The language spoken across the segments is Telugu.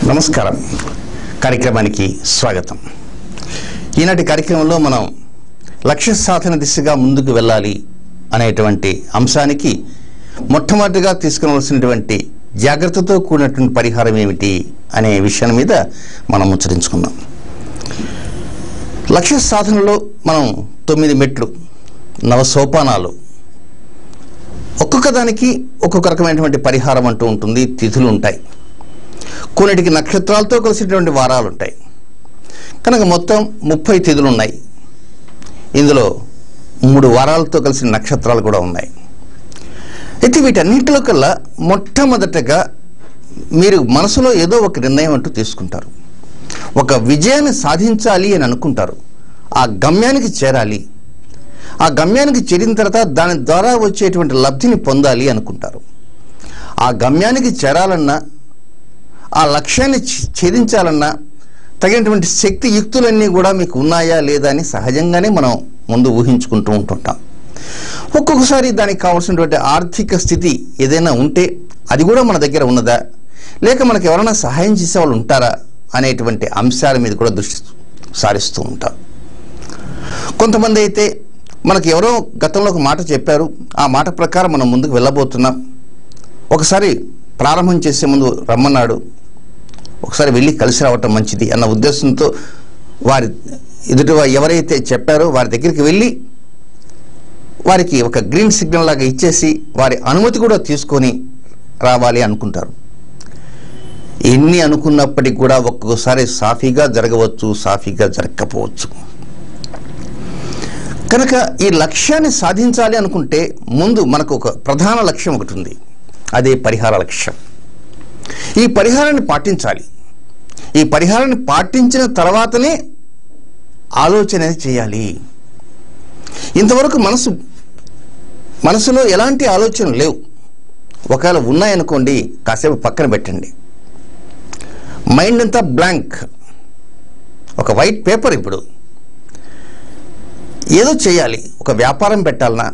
నమస్కారం. కార్యక్రమానికి స్వాగతం. ఈనాటి కార్యక్రమంలో మనం లక్ష్య సాధన దిశగా ముందుకు వెళ్ళాలి అనేటువంటి అంశానికి మొట్టమొదటిగా తీసుకునవలసినటువంటి జాగ్రత్తతో కూడినటువంటి పరిహారం ఏమిటి అనే విషయం మీద మనం ముచ్చరించుకుందాం. లక్ష్య సాధనలో మనం 9 మెట్లు, 9 సోపానాలు, ఒక్కొక్క దానికి ఒక్కొక్క రకమైనటువంటి పరిహారం అంటూ ఉంటుంది. తిథులు ఉంటాయి, కొన్నిటికి నక్షత్రాలతో కలిసినటువంటి వారాలు ఉంటాయి. కనుక మొత్తం 30 తిథులు ఉన్నాయి. ఇందులో 3 వారాలతో కలిసిన నక్షత్రాలు కూడా ఉన్నాయి. అయితే వీటన్నింటిలో కల్లా మొట్టమొదటగా మీరు మనసులో ఏదో ఒక నిర్ణయం అంటూ తీసుకుంటారు. ఒక విజయాన్ని సాధించాలి అని అనుకుంటారు. ఆ గమ్యానికి చేరాలి. ఆ గమ్యానికి చేరిన తర్వాత దాని ద్వారా వచ్చేటువంటి లబ్ధిని పొందాలి అనుకుంటారు. ఆ గమ్యానికి చేరాలన్నా, ఆ లక్ష్యాన్ని ఛేదించాలన్నా తగినటువంటి శక్తి యుక్తులన్నీ కూడా మీకు ఉన్నాయా లేదా అని సహజంగానే మనం ముందు ఊహించుకుంటూ ఉంటుంటాం. ఒక్కొక్కసారి దానికి కావాల్సినటువంటి ఆర్థిక స్థితి ఏదైనా ఉంటే అది కూడా మన దగ్గర ఉన్నదా, లేక మనకు ఎవరైనా సహాయం చేసేవాళ్ళు ఉంటారా అనేటువంటి అంశాల మీద కూడా దృష్టి సారిస్తూ ఉంటాం. కొంతమంది అయితే మనకు ఎవరో గతంలో ఒక మాట చెప్పారు, ఆ మాట ప్రకారం మనం ముందుకు వెళ్ళబోతున్నాం. ఒకసారి ప్రారంభం చేసే ముందు రమ్మన్నాడు, ఒకసారి వెళ్ళి కలిసి రావటం మంచిది అన్న ఉద్దేశంతో వారి ఎదుటి ఎవరైతే చెప్పారో వారి దగ్గరికి వెళ్ళి వారికి ఒక గ్రీన్ సిగ్నల్ లాగా ఇచ్చేసి వారి అనుమతి కూడా తీసుకొని రావాలి అనుకుంటారు. ఎన్ని అనుకున్నప్పటికీ కూడా ఒక్కొక్కసారి సాఫీగా జరగవచ్చు, సాఫీగా జరగకపోవచ్చు. కనుక ఈ లక్ష్యాన్ని సాధించాలి అనుకుంటే ముందు మనకు ఒక ప్రధాన లక్ష్యం ఒకటి ఉంది, అదే పరిహార లక్ష్యం. ఈ పరిహారాన్ని పాటించాలి. ఈ పరిహారాన్ని పాటించిన తర్వాతనే ఆలోచన చేయాలి. ఇంతవరకు మనసులో ఎలాంటి ఆలోచనలు లేవు. ఒకవేళ ఉన్నాయనుకోండి, కాసేపు పక్కన పెట్టండి. మైండ్ అంతా బ్లాంక్, ఒక వైట్ పేపర్. ఇప్పుడు ఏదో చేయాలి, ఒక వ్యాపారం పెట్టాలన్నా,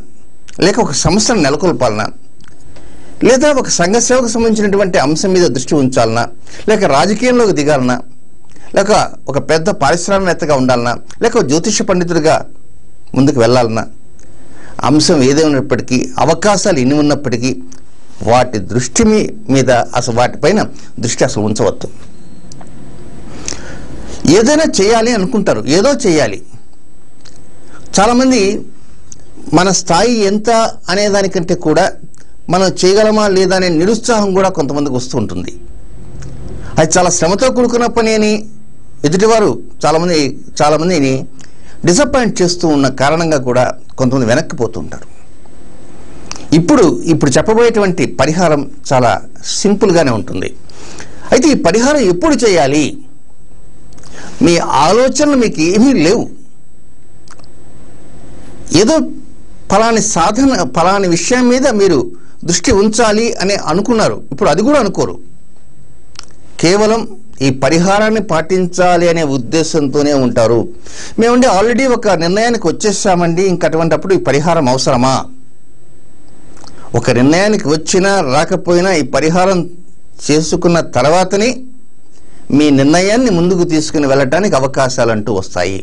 లేక ఒక సంస్థను నెలకొల్పాలన్నా, లేదా ఒక సంఘ సేవకు సంబంధించినటువంటి అంశం మీద దృష్టి ఉంచాలన్నా, లేక రాజకీయంలోకి దిగాలన్నా, లేక ఒక పెద్ద పారిశ్రామికవేత్తగా ఉండాలన్నా, లేక జ్యోతిష పండితుడిగా ముందుకు వెళ్ళాలన్నా, అంశం ఏదైనప్పటికీ, అవకాశాలు ఎన్ని ఉన్నప్పటికీ వాటి దృష్టి మీద అసలు వాటిపైన దృష్టి అసలు ఉంచవద్దు. ఏదైనా చేయాలి అనుకుంటారు, ఏదో చేయాలి. చాలామంది మన స్థాయి ఎంత అనేదానికంటే కూడా మనం చేయగలమా లేదా అనే నిరుత్సాహం కూడా కొంతమందికి వస్తూ ఉంటుంది. అది చాలా శ్రమతో కూడుకున్న పని అని ఎదుటివారు చాలామందిని డిసప్పాయింట్ చేస్తూ ఉన్న కారణంగా కూడా కొంతమంది వెనక్కిపోతూ ఉంటారు. ఇప్పుడు చెప్పబోయేటువంటి పరిహారం చాలా సింపుల్గానే ఉంటుంది. అయితే ఈ పరిహారం ఎప్పుడు చేయాలి? మీ ఆలోచనలు మీకు ఏమీ లేవు, ఏదో ఫలాని విషయం మీద మీరు దృష్టి ఉంచాలి అని అనుకున్నారు. ఇప్పుడు అది కూడా అనుకోరు. కేవలం ఈ పరిహారాన్ని పాటించాలి అనే ఉద్దేశంతోనే ఉంటారు. మేమండి ఆల్రెడీ ఒక నిర్ణయానికి వచ్చేసామండి, ఇంకటువంటిప్పుడు ఈ పరిహారం అవసరమా? ఒక నిర్ణయానికి వచ్చినా రాకపోయినా ఈ పరిహారం చేసుకున్న తర్వాతనే మీ నిర్ణయాన్ని ముందుకు తీసుకుని వెళ్ళటానికి అవకాశాలు అంటూ వస్తాయి.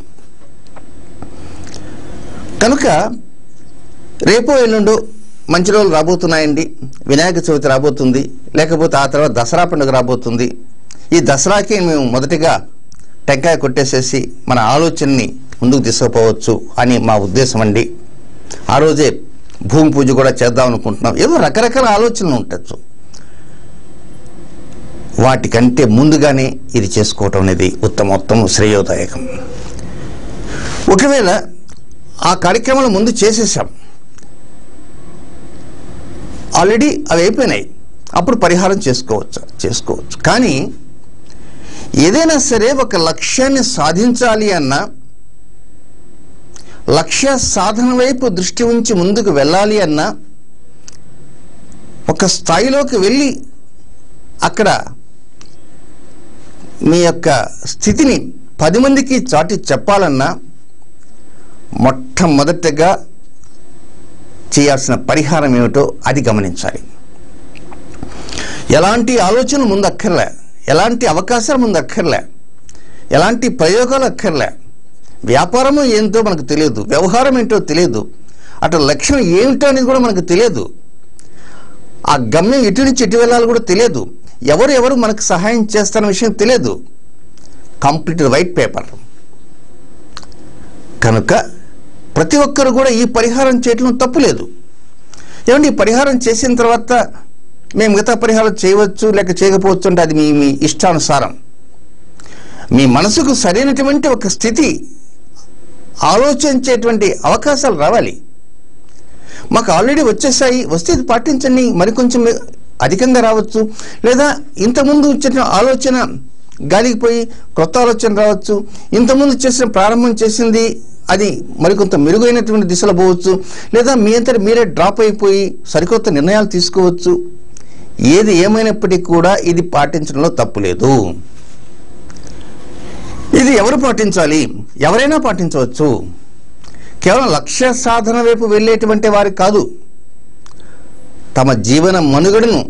కనుక రేపో ఎల్లుండో మంచి రోజులు రాబోతున్నాయండి. వినాయక చవితి రాబోతుంది, లేకపోతే ఆ తర్వాత దసరా పండుగ రాబోతుంది. ఈ దసరాకి మేము మొదటిగా టెంకాయ కొట్టేసేసి మన ఆలోచనని ముందుకు తీసుకుపోవచ్చు అని మా ఉద్దేశం అండి. ఆ రోజే భూమి పూజ కూడా చేద్దాం అనుకుంటున్నాం. ఏదో రకరకాల ఆలోచనలు ఉండొచ్చు. వాటికంటే ముందుగానే ఇది చేసుకోవటం అనేది ఉత్తమోత్తమ శ్రేయోదాయకం. ఒకవేళ ఆ కార్యక్రమాలు ముందు చేసేసాం, ఆల్రెడీ అవి అయిపోయినాయి, అప్పుడు పరిహారం చేసుకోవచ్చు. కానీ ఏదైనా సరే ఒక లక్ష్యాన్ని సాధించాలి అన్నా, లక్ష్య సాధన వైపు దృష్టి ఉంచి ముందుకు వెళ్ళాలి అన్నా, ఒక స్థాయిలోకి వెళ్ళి అక్కడ మీ యొక్క స్థితిని 10 మందికి చాటి చెప్పాలన్నా మొట్టమొదటగా చేయాల్సిన పరిహారం ఏమిటో అది గమనించాలి. ఎలాంటి ఆలోచన ముందు అక్కర్లే, ఎలాంటి అవకాశాలు ముందు అక్కర్లే, ఎలాంటి ప్రయోగాలు అక్కర్లే. వ్యాపారము ఏంటో మనకు తెలియదు, వ్యవహారం ఏంటో తెలియదు, అటు లక్ష్యం ఏమిటో అనేది కూడా మనకు తెలియదు, ఆ గమ్యం ఎటు నుంచి ఎటు వెళ్ళాలి కూడా తెలియదు, ఎవరు మనకు సహాయం చేస్తారన్న విషయం తెలియదు. Complete white paper. కనుక ప్రతి ఒక్కరు కూడా ఈ పరిహారం చేయటం తప్పు లేదు. ఏమంటే ఈ పరిహారం చేసిన తర్వాత మేము మిగతా పరిహారం చేయవచ్చు లేక చేయకపోవచ్చు అంటే అది మీ ఇష్టానుసారం. మీ మనసుకు సరైనటువంటి ఒక స్థితి, ఆలోచించేటువంటి అవకాశాలు రావాలి. మాకు ఆల్రెడీ వచ్చేసాయి, వస్తే ఇది పాటించండి, మరికొంచెం అధికంగా రావచ్చు, లేదా ఇంతకుముందు వచ్చిన ఆలోచన గాలికి పోయి కొత్త ఆలోచన రావచ్చు, ఇంతకుముందు చేసిన ప్రారంభం చేసింది అది మరికొంత మెరుగైనటువంటి దిశలో పోవచ్చు, లేదా మీ అంతటి మీరే డ్రాప్ అయిపోయి సరికొత్త నిర్ణయాలు తీసుకోవచ్చు. ఏది ఏమైనప్పటికీ కూడా ఇది పాటించడంలో తప్పు లేదు. ఇది ఎవరు పాటించాలి? ఎవరైనా పాటించవచ్చు. కేవలం లక్ష్య సాధన వైపు వెళ్ళేటువంటి వారికి కాదు, తమ జీవన మనుగడను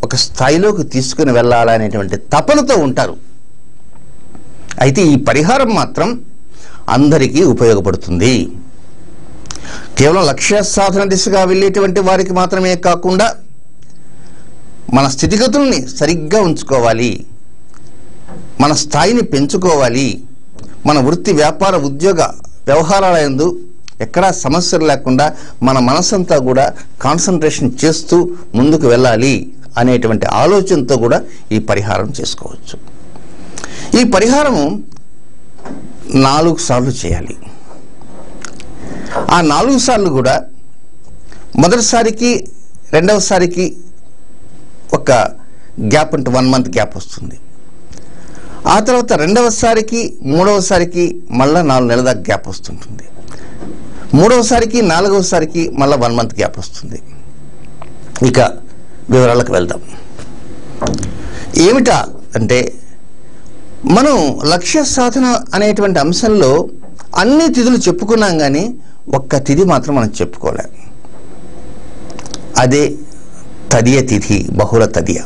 ఒక స్థాయిలోకి తీసుకుని వెళ్ళాలనేటువంటి తపనతో ఉంటారు. అయితే ఈ పరిహారం మాత్రం అందరికీ ఉపయోగపడుతుంది. కేవలం లక్ష్య సాధన దిశగా వెళ్ళేటువంటి వారికి మాత్రమే కాకుండా మన స్థితిగతుల్ని సరిగ్గా ఉంచుకోవాలి, మన స్థాయిని పెంచుకోవాలి, మన వృత్తి వ్యాపార ఉద్యోగ వ్యవహారాల యందు ఎక్కడా సమస్యలు లేకుండా మన మనసంతా కూడా కాన్సన్ట్రేషన్ చేస్తూ ముందుకు వెళ్ళాలి అనేటువంటి ఆలోచనతో కూడా ఈ పరిహారం చేసుకోవచ్చు. ఈ పరిహారము 4 సార్లు చేయాలి. ఆ 4 సార్లు కూడా మొదటిసారికి రెండవసారికి ఒక గ్యాప్ అంటే 1 మంత్ గ్యాప్ వస్తుంది. ఆ తర్వాత రెండవసారికి మూడవసారికి మళ్ళీ 4 నెలల దాకా గ్యాప్ వస్తుంటుంది. మూడవసారికి నాలుగవసారికి మళ్ళీ 1 మంత్ గ్యాప్ వస్తుంది. ఇక వివరాలకు వెళ్దాం. ఏమిటా అంటే మనం లక్ష్య సాధన అనేటువంటి అంశంలో అన్ని తిథులు చెప్పుకున్నాం, కానీ ఒక్క తిథి మాత్రం మనం చెప్పుకోలేం. అదే తదియ తిథి, బహుళ తదియ.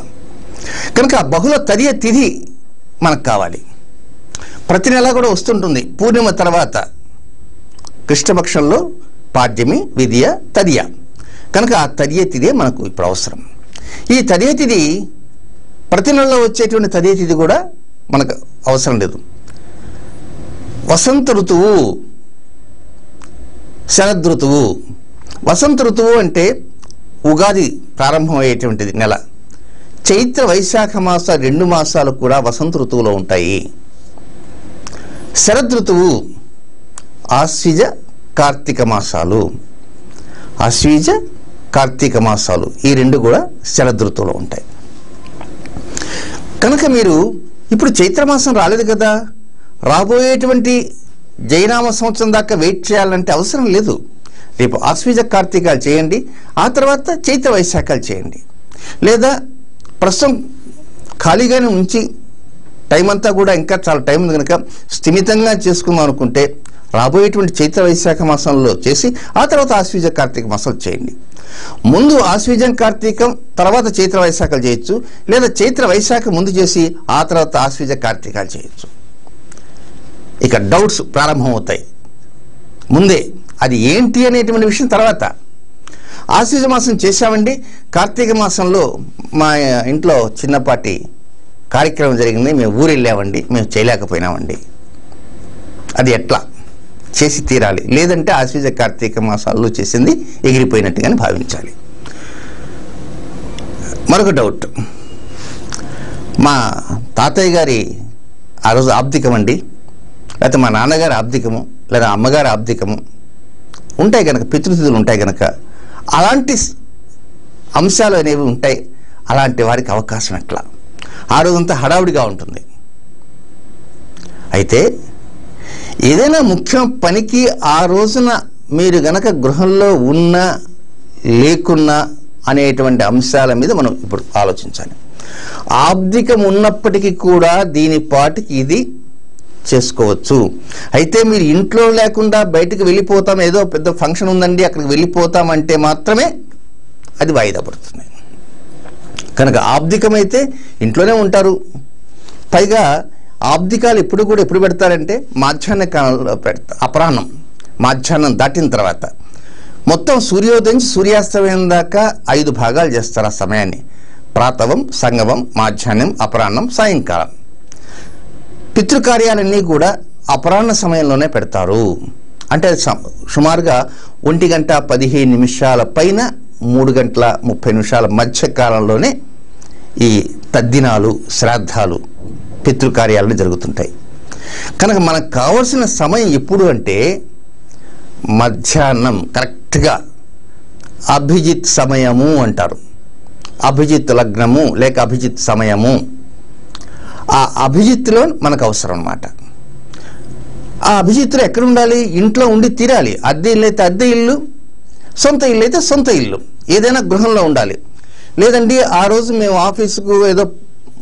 కనుక ఆ బహుళ తదియ తిథి మనకు కావాలి. ప్రతి నెల కూడా వస్తుంటుంది పూర్ణిమ తర్వాత, కృష్ణపక్షంలో పాడ్యమి, విదియ, తదియ. కనుక ఆ తదియ తిథి మనకు ఇప్పుడు అవసరం. ఈ తదియ తిథి ప్రతి నెలలో వచ్చేటువంటి తదియ తిథి కూడా మనకు అవసరం లేదు. వసంత ఋతువు, శరదృతువు. వసంత ఋతువు అంటే ఉగాది ప్రారంభమయ్యేటువంటిది నెల. చైత్ర వైశాఖ మాస 2 మాసాలు కూడా వసంత ఋతువులో ఉంటాయి. శరదృతువు ఆశ్వీజ కార్తీక మాసాలు. ఆశ్వీజ కార్తీక మాసాలు ఈ 2 కూడా శరదృతువులో ఉంటాయి. కనుక మీరు ఇప్పుడు చైత్రమాసం రాలేదు కదా, రాబోయేటువంటి జైనామ సంవత్సరం దాకా వెయిట్ చేయాలంటే అవసరం లేదు. రేపు ఆశ్వీజ కార్తీకాలు చేయండి, ఆ తర్వాత చైత్ర వైశాఖాలు చేయండి. లేదా ప్రస్తుతం ఖాళీగానే ఉంచి టైం అంతా కూడా ఇంకా చాలా టైం ఉంది కనుక స్థిమితంగా చేసుకుందాం అనుకుంటే రాబోయేటువంటి చైత్ర వైశాఖ మాసంలో చేసి ఆ తర్వాత ఆశ్వీజ కార్తీక మాసాలు చేయండి. ముందు ఆశ్వీజం కార్తీకం తర్వాత చైత్ర వైశాఖాలు చేయొచ్చు, లేదా చైత్ర వైశాఖ ముందు చేసి ఆ తర్వాత ఆశ్వీజ కార్తీకాలు చేయొచ్చు. ఇక డౌట్స్ ప్రారంభమవుతాయి ముందే, అది ఏంటి అనేటువంటి విషయం తర్వాత. ఆశ్వీజ మాసం చేశామండి, కార్తీక మాసంలో మా ఇంట్లో చిన్నపాటి కార్యక్రమం జరిగింది, మేము ఊరు వెళ్ళామండి, మేము చేయలేకపోయినామండి. అది ఎట్లా? చేసి తీరాలి, లేదంటే ఆశ్వీజ కార్తీక మాసాల్లో చేసింది ఎగిరిపోయినట్టుగానే భావించాలి. మరొక డౌట్, మా తాతయ్య గారి ఆ రోజు ఆబ్దికం అండి, లేకపోతే మా నాన్నగారి ఆబ్దికము లేదా అమ్మగారి ఆబ్దికము ఉంటాయి కనుక, పితృతిథులు ఉంటాయి కనుక అలాంటి అంశాలు అనేవి ఉంటాయి. అలాంటి వారికి అవకాశం ఎట్లా? ఆ రోజంతా హడావుడిగా ఉంటుంది. అయితే ఏదైనా ముఖ్యం పనికి ఆ రోజున మీరు గనక గృహంలో ఉన్నా లేకున్నా అనేటువంటి అంశాల మీద మనం ఇప్పుడు ఆలోచించాలి. ఆబ్దికం ఉన్నప్పటికీ కూడా దీని పాటికి ఇది చేసుకోవచ్చు. అయితే మీరు ఇంట్లో లేకుండా బయటకు వెళ్ళిపోతాం, ఏదో పెద్ద ఫంక్షన్ ఉందండి అక్కడికి వెళ్ళిపోతామంటే మాత్రమే అది వాయిదా పడుతుంది. కనుక ఆబ్దికమైతే ఇంట్లోనే ఉంటారు, పైగా ఆబ్దికాలు ఎప్పుడు పెడతారంటే మాధ్యాహ్న కాలంలో పెడతారు, అపరాహ్నం మాధ్యాహ్నం దాటిన తర్వాత. మొత్తం సూర్యోదయం నుంచి సూర్యాస్తమయం దాకా 5 భాగాలు చేస్తారు ఆ సమయాన్ని. ప్రాతవం, సంగమం, మాధ్యాహ్నం, అపరాహ్నం, సాయంకాలం. పితృకార్యాలన్నీ కూడా అపరాహ్న సమయంలోనే పెడతారు. అంటే సుమారుగా 1:15 పైన 3:30 మధ్య కాలంలోనే ఈ తద్దినాలు, శ్రాద్ధాలు, పితృకార్యాలను జరుగుతుంటాయి. కనుక మనకు కావలసిన సమయం ఎప్పుడు అంటే మధ్యాహ్నం, కరెక్ట్గా అభిజిత్ సమయము అంటారు. అభిజిత్ లగ్నము లేక అభిజిత్ సమయము. ఆ అభిజిత్తులో మనకు అవసరం అన్నమాట. ఆ అభిజిత్తులో ఎక్కడ ఉండాలి? ఇంట్లో ఉండి తీరాలి. అద్దె ఇల్లు అయితే అద్దె ఇల్లు, సొంత ఇల్లు అయితే సొంత ఇల్లు, ఏదైనా గృహంలో ఉండాలి. లేదండి ఆ రోజు మేము ఆఫీసుకు ఏదో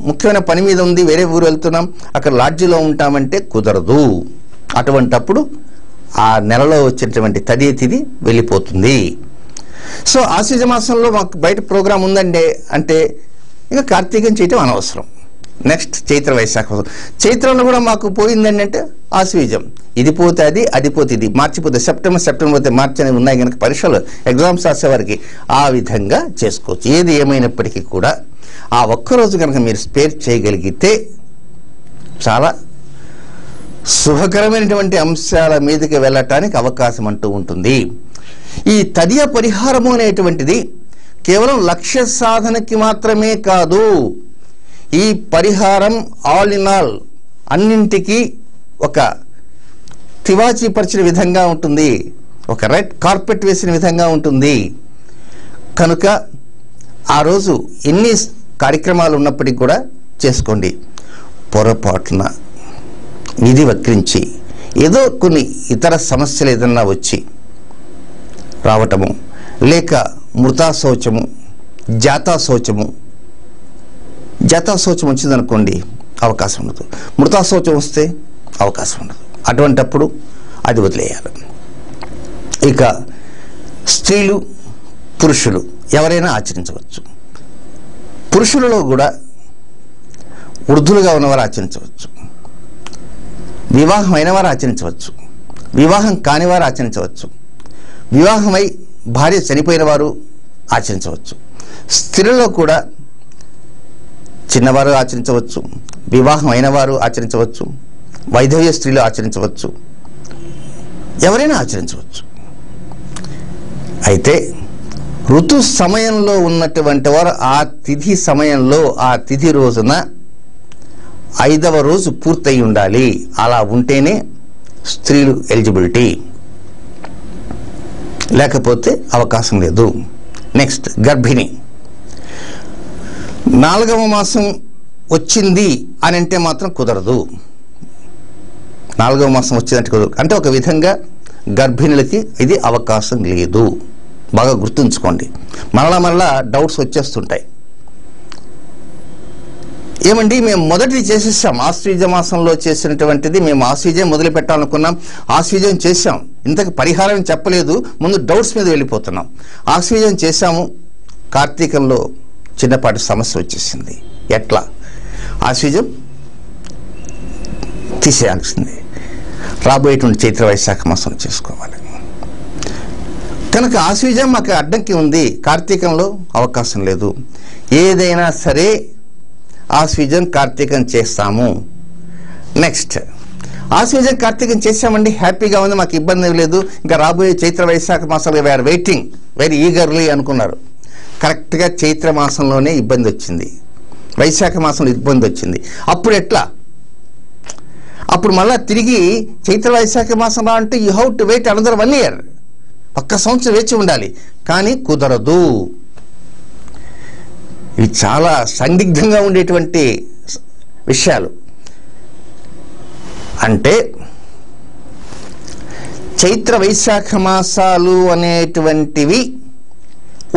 ముఖ్యమైన పని మీద ఉంది, వేరే ఊరు వెళ్తున్నాం, అక్కడ లాడ్జిలో ఉంటామంటే కుదరదు. అటువంటప్పుడు ఆ నెలలో వచ్చేటువంటి తదియ తిథి వెళ్ళిపోతుంది. సో ఆశ్వీజ మాసంలో మాకు బయట ప్రోగ్రాం ఉందండి అంటే ఇంకా కార్తీకం చేయటం అనవసరం. నెక్స్ట్ చైత్ర వైశాఖ. చైత్రంలో కూడా మాకు పోయిందండి అంటే ఆశ్వీజం. ఇది పోతే అది, అది పోతే ఇది, మార్చిపోతే సెప్టెంబర్ పోతే మార్చి అనేవి ఉన్నాయి కనుక పరీక్షలు ఎగ్జామ్స్ రాసేవారికి ఆ విధంగా చేసుకోవచ్చు. ఏది ఏమైనప్పటికీ కూడా ఆ ఒక్కరోజు కనుక మీరు స్పేర్ చేయగలిగితే చాలా శుభకరమైనటువంటి అంశాల మీదకి వెళ్ళటానికి అవకాశం అంటూ ఉంటుంది. ఈ తదియ పరిహారము అనేటువంటిది కేవలం లక్ష్య సాధనకి మాత్రమే కాదు. ఈ పరిహారం ఆల్ ఇన్ ఆల్ అన్నింటికీ ఒక తివాచీ పరిచిన విధంగా ఉంటుంది, ఒక రెడ్ కార్పెట్ వేసిన విధంగా ఉంటుంది. కనుక ఆ రోజు ఎన్ని కార్యక్రమాలు ఉన్నప్పటికీ కూడా చేసుకోండి. పొరపాటున విధి వక్రించి ఏదో కొన్ని ఇతర సమస్యలు ఏదన్నా వచ్చి రావటము, లేక మృతాశౌచము, జాతాశౌచము వచ్చిందనుకోండి అవకాశం ఉండదు. మృతాశౌచం వస్తే అవకాశం ఉండదు. అటువంటప్పుడు అది వదిలేయాలి. ఇక స్త్రీలు, పురుషులు ఎవరైనా ఆచరించవచ్చు. పురుషులలో కూడా వృద్ధులుగా ఉన్నవారు ఆచరించవచ్చు, వివాహం అయిన వారు ఆచరించవచ్చు, వివాహం కాని వారు ఆచరించవచ్చు, వివాహమై భార్య చనిపోయిన వారు ఆచరించవచ్చు. స్త్రీలలో కూడా చిన్నవారు ఆచరించవచ్చు, వివాహం అయిన వారు ఆచరించవచ్చు, వైధవ్య స్త్రీలు ఆచరించవచ్చు, ఎవరైనా ఆచరించవచ్చు. అయితే ఋతు సమయంలో ఉన్నటువంటి వారు ఆ తిథి సమయంలో, ఆ తిథి రోజున 5వ రోజు పూర్తయి ఉండాలి. అలా ఉంటేనే స్త్రీలు ఎలిజిబిలిటీ, లేకపోతే అవకాశం లేదు. నెక్స్ట్ గర్భిణి. 4వ మాసం వచ్చింది అని అంటే మాత్రం కుదరదు. 4వ మాసం వచ్చిందంటే కుదరదు. అంటే ఒక విధంగా గర్భిణులకి ఇది అవకాశం లేదు. బాగా గుర్తుంచుకోండి. మరలా డౌట్స్ వచ్చేస్తుంటాయి. ఏమండి మేము మొదటిది చేసేసాం, ఆశ్వీజ మాసంలో చేసినటువంటిది మేము ఆశ్వీజం మొదలు పెట్టాలనుకున్నాం, ఆశ్వీజం చేశాం, ఇంతకు పరిహారం చెప్పలేదు, ముందు డౌట్స్ మీద వెళ్ళిపోతున్నాం. ఆశ్వీజం చేశాము, కార్తీకంలో చిన్నపాటి సమస్య వచ్చేసింది. ఎట్లా? ఆశ్వీజం తీసేయాల్సింది, రాబోయేటువంటి చైత్ర వైశాఖ మాసం చేసుకోవాలి. కనుక ఆశ్వీజం మాకు అడ్డంకి ఉంది, కార్తీకంలో అవకాశం లేదు. ఏదైనా సరే ఆశ్వీజం కార్తీకం చేస్తాము. నెక్స్ట్ ఆశ్వీజం కార్తీకం చేసామండి, హ్యాపీగా ఉంది, మాకు ఇబ్బంది లేదు, ఇంకా రాబోయే చైత్ర వైశాఖ మాసాలు వీఆర్ వెయిటింగ్ వెరీ ఈగర్లీ అనుకున్నారు. కరెక్ట్గా చైత్ర మాసంలోనే ఇబ్బంది వచ్చింది, వైశాఖ మాసంలో ఇబ్బంది వచ్చింది. అప్పుడు ఎట్లా? అప్పుడు మళ్ళీ తిరిగి చైత్ర వైశాఖ మాసం రా అంటే you have to wait another 1 year, 1 సంవత్సరం వేచి ఉండాలి. కానీ కుదరదు. ఇవి చాలా సందిగ్ధంగా ఉండేటువంటి విషయాలు. అంటే చైత్ర వైశాఖ మాసాలు అనేటువంటివి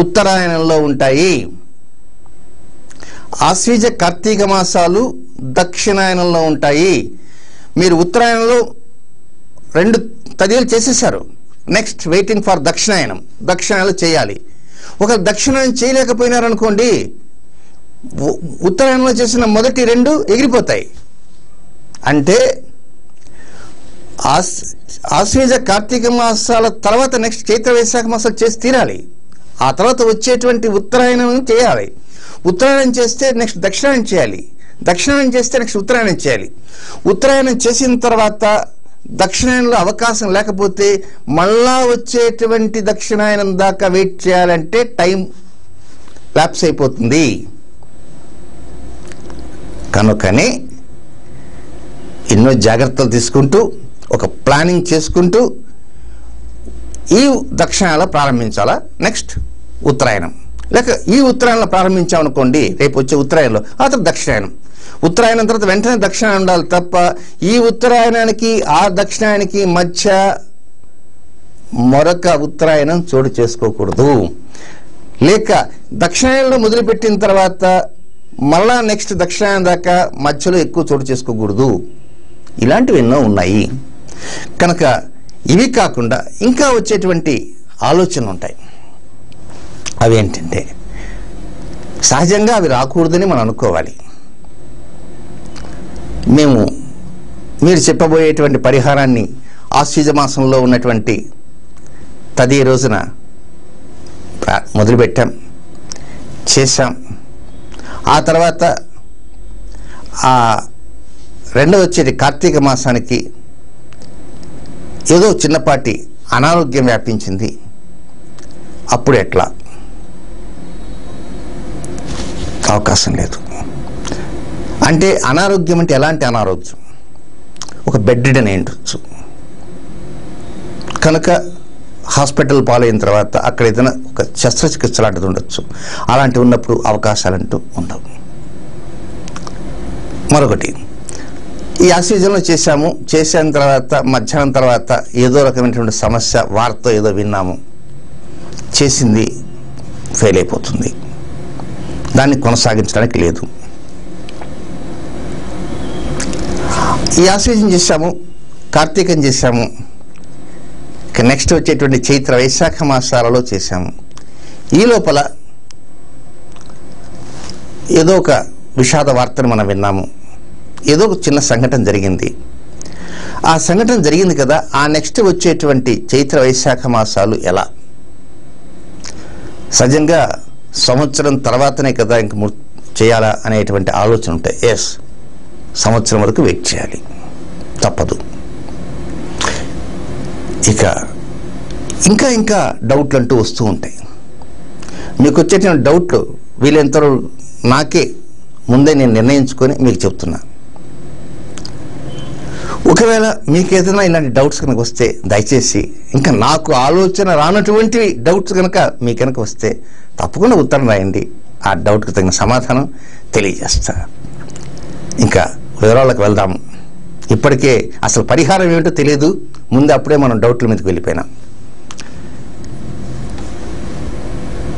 ఉత్తరాయణంలో ఉంటాయి, ఆశ్వీజ కార్తీక మాసాలు దక్షిణాయనంలో ఉంటాయి. మీరు ఉత్తరాయణంలో 2 తదియలు చేసేసారు, నెక్స్ట్ వెయిటింగ్ ఫర్ దక్షిణాయనం, దక్షిణాయనంలో చేయాలి. ఒక దక్షిణాయనం చేయలేకపోయినారనుకోండి, ఉత్తరాయణంలో చేసిన మొదటి 2 ఎగిరిపోతాయి, అంటే ఆశ్వీజ కార్తీక మాసాల తర్వాత నెక్స్ట్ చైత్ర వైశాఖ మాసాలు చేసి తీరాలి. ఆ తర్వాత వచ్చేటువంటి ఉత్తరాయణం చేయాలి. ఉత్తరాయణం చేస్తే నెక్స్ట్ దక్షిణాయనం చేయాలి. దక్షిణాయనం చేస్తే నెక్స్ట్ ఉత్తరాయణం చేయాలి. ఉత్తరాయణం చేసిన తర్వాత దక్షిణాయనంలో అవకాశం లేకపోతే మళ్ళా వచ్చేటువంటి దక్షిణాయనం దాకా వెయిట్ చేయాలంటే టైం ల్యాప్స్ అయిపోతుంది. కనుకనే ఎన్నో జాగ్రత్తలు తీసుకుంటూ ఒక ప్లానింగ్ చేసుకుంటూ ఈ దక్షిణాయనంలో ప్రారంభించాలా, నెక్స్ట్ ఉత్తరాయణం, లేక ఈ ఉత్తరాయణంలో ప్రారంభించామనుకోండి రేపు వచ్చే ఉత్తరాయణంలో ఆ తర్వాత దక్షిణాయనం, ఉత్తరాయణం తర్వాత వెంటనే దక్షిణాయనం ఉండాలి తప్ప ఈ ఉత్తరాయణానికి ఆ దక్షిణాయనానికి మధ్య మరొక ఉత్తరాయణం చోటు చేసుకోకూడదు. లేక దక్షిణాయనంలో మొదలుపెట్టిన తర్వాత మళ్ళా నెక్స్ట్ దక్షిణాయనం దాకా మధ్యలో ఎక్కువ చోటు చేసుకోకూడదు. ఇలాంటివి ఎన్నో ఉన్నాయి. కనుక ఇవి కాకుండా ఇంకా వచ్చేటువంటి ఆలోచనలు ఉంటాయి. అవి ఏంటంటే సహజంగా అవి రాకూడదని మనం అనుకోవాలి. మీరు చెప్పబోయేటువంటి పరిహారాన్ని ఆశ్వీజ మాసంలో ఉన్నటువంటి తది రోజున మొదలుపెట్టాం, చేశాం. ఆ తర్వాత రెండవ వచ్చేది కార్తీక మాసానికి ఏదో చిన్నపాటి అనారోగ్యం వ్యాపించింది. అప్పుడు ఎట్లా? అవకాశం లేదు. అంటే అనారోగ్యం అంటే ఎలాంటి అనారోగ్యం? ఒక బెడ్ రిడన్ అయి ఉండొచ్చు. కనుక హాస్పిటల్ పాలైన తర్వాత అక్కడ ఏదైనా ఒక శస్త్రచికిత్స లాంటిది ఉండొచ్చు. అలాంటివి ఉన్నప్పుడు అవకాశాలంటూ ఉండవు. మరొకటి, ఈ ఆశ్వీజంలో చేసిన తర్వాత మధ్యాహ్నం తర్వాత ఏదో రకమైనటువంటి సమస్య వార్త ఏదో విన్నాము, చేసింది ఫెయిల్ అయిపోతుంది, దాన్ని కొనసాగించడానికి లేదు. ఈ ఆశ్వీజం చేశాము, కార్తీకం చేశాము, నెక్స్ట్ వచ్చేటువంటి చైత్ర వైశాఖ మాసాలలో చేశాము. ఈ లోపల ఏదో ఒక విషాద వార్తను మనం విన్నాము, ఏదో ఒక చిన్న సంఘటన జరిగింది. ఆ సంఘటన జరిగింది కదా, ఆ నెక్స్ట్ వచ్చేటువంటి చైత్ర వైశాఖ మాసాలు ఎలా? సహజంగా సంవత్సరం తర్వాతనే కదా ఇంక చేయాలా అనేటువంటి ఆలోచన ఉంటాయి. ఎస్, సంవత్సరం వరకు వెయిట్ చేయాలి, తప్పదు. ఇక ఇంకా డౌట్లు అంటూ వస్తూ ఉంటాయి. మీకు వచ్చేటువంటి డౌట్లు వీళ్ళెంతలో నాకే ముందే నేను నిర్ణయించుకొని మీకు చెప్తున్నా. ఒకవేళ మీకు ఏదైనా ఇలాంటి డౌట్స్ కనుక వస్తే దయచేసి, ఇంకా నాకు ఆలోచన రానటువంటి డౌట్స్ కనుక మీకు కనుక వస్తే తప్పకుండా ఉత్తరం రాయండి. ఆ డౌట్కి తగిన సమాధానం తెలియజేస్తా. ఇంకా వివరాలకు వెళ్దాము. ఇప్పటికే అసలు పరిహారం ఏమిటో తెలియదు, ముందు అప్పుడే మనం డౌట్ల మీదకి వెళ్ళిపోయినాం.